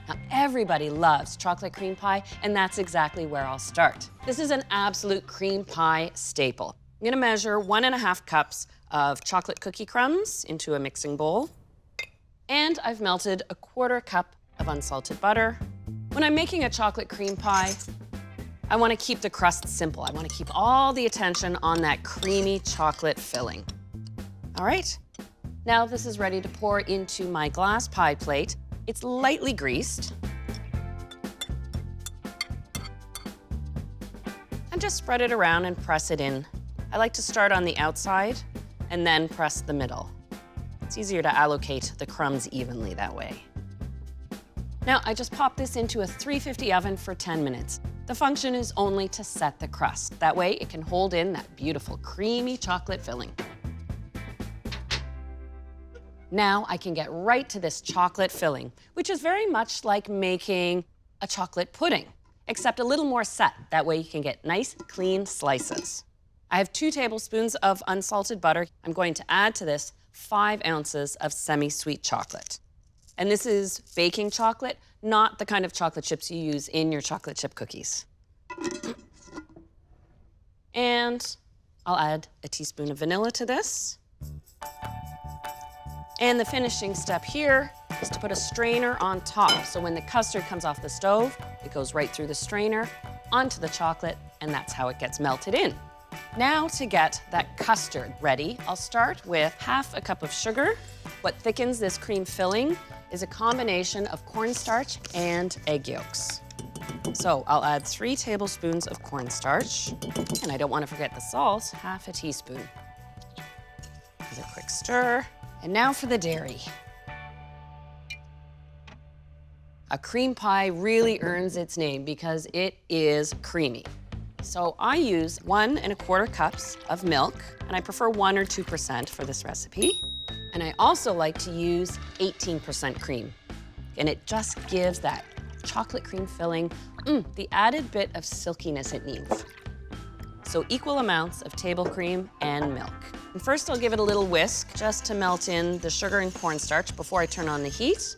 Now, everybody loves chocolate cream pie, and that's exactly where I'll start. This is an absolute cream pie staple. I'm gonna measure 1.5 cups of chocolate cookie crumbs into a mixing bowl. And I've melted 1/4 cup of unsalted butter. When I'm making a chocolate cream pie, I wanna keep the crust simple. I wanna keep all the attention on that creamy chocolate filling. All right, now this is ready to pour into my glass pie plate. It's lightly greased. And just spread it around and press it in. I like to start on the outside and then press the middle. It's easier to allocate the crumbs evenly that way. Now, I just pop this into a 350 oven for 10 minutes. The function is only to set the crust. That way it can hold in that beautiful creamy chocolate filling. Now I can get right to this chocolate filling, which is very much like making a chocolate pudding, except a little more set. That way you can get nice, clean slices. I have 2 tablespoons of unsalted butter. I'm going to add to this 5 ounces of semi-sweet chocolate. And this is baking chocolate, not the kind of chocolate chips you use in your chocolate chip cookies. And I'll add a teaspoon of vanilla to this. And the finishing step here is to put a strainer on top. So when the custard comes off the stove, it goes right through the strainer onto the chocolate, and that's how it gets melted in. Now to get that custard ready, I'll start with 1/2 cup of sugar. What thickens this cream filling is a combination of cornstarch and egg yolks. So I'll add 3 tablespoons of cornstarch, and I don't want to forget the salt, 1/2 teaspoon. Give it a quick stir. And now for the dairy. A cream pie really earns its name because it is creamy. So I use 1¼ cups of milk, and I prefer 1 or 2% for this recipe. And I also like to use 18% cream. And it just gives that chocolate cream filling the added bit of silkiness it needs. So equal amounts of table cream and milk. And first I'll give it a little whisk just to melt in the sugar and cornstarch before I turn on the heat.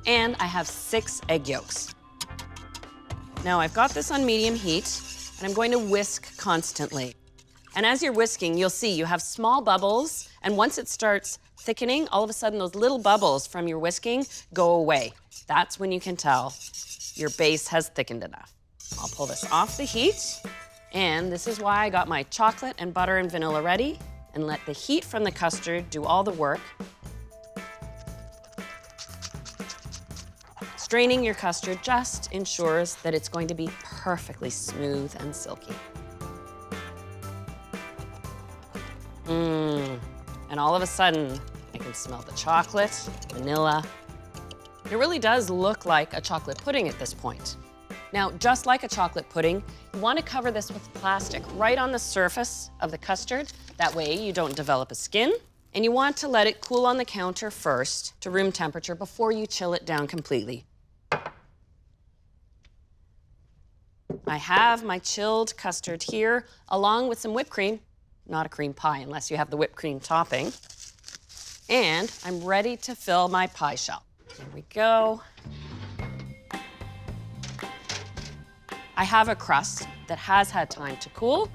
And I have 6 egg yolks. Now I've got this on medium heat, and I'm going to whisk constantly. And as you're whisking, you'll see you have small bubbles, and once it starts thickening, all of a sudden those little bubbles from your whisking go away. That's when you can tell your base has thickened enough. I'll pull this off the heat, and this is why I got my chocolate and butter and vanilla ready, and let the heat from the custard do all the work. Straining your custard just ensures that it's going to be perfectly smooth and silky. And all of a sudden, I can smell the chocolate, vanilla. It really does look like a chocolate pudding at this point. Now, just like a chocolate pudding, you want to cover this with plastic right on the surface of the custard. That way you don't develop a skin. And you want to let it cool on the counter first to room temperature before you chill it down completely. I have my chilled custard here, along with some whipped cream. Not a cream pie unless you have the whipped cream topping. And I'm ready to fill my pie shell. Here we go. I have a crust that has had time to cool.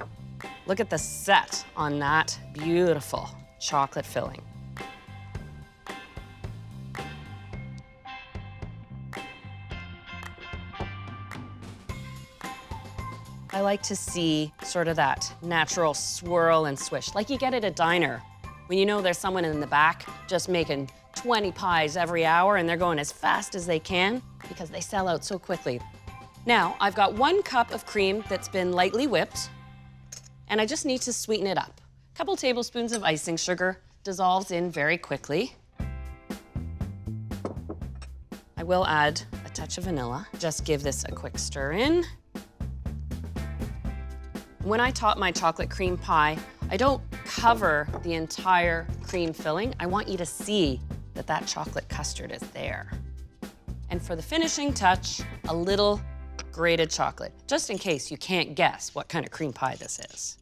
Look at the set on that beautiful chocolate filling. I like to see sort of that natural swirl and swish, like you get at a diner when you know there's someone in the back just making 20 pies every hour and they're going as fast as they can because they sell out so quickly. Now, I've got 1 cup of cream that's been lightly whipped, and I just need to sweeten it up. A couple tablespoons of icing sugar dissolves in very quickly. I will add a touch of vanilla. Just give this a quick stir in. When I top my chocolate cream pie, I don't cover the entire cream filling. I want you to see that that chocolate custard is there. And for the finishing touch, a little grated chocolate, just in case you can't guess what kind of cream pie this is.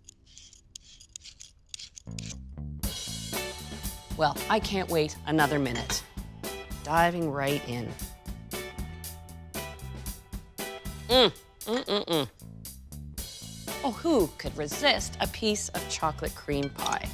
Well, I can't wait another minute. Diving right in. Oh, who could resist a piece of chocolate cream pie?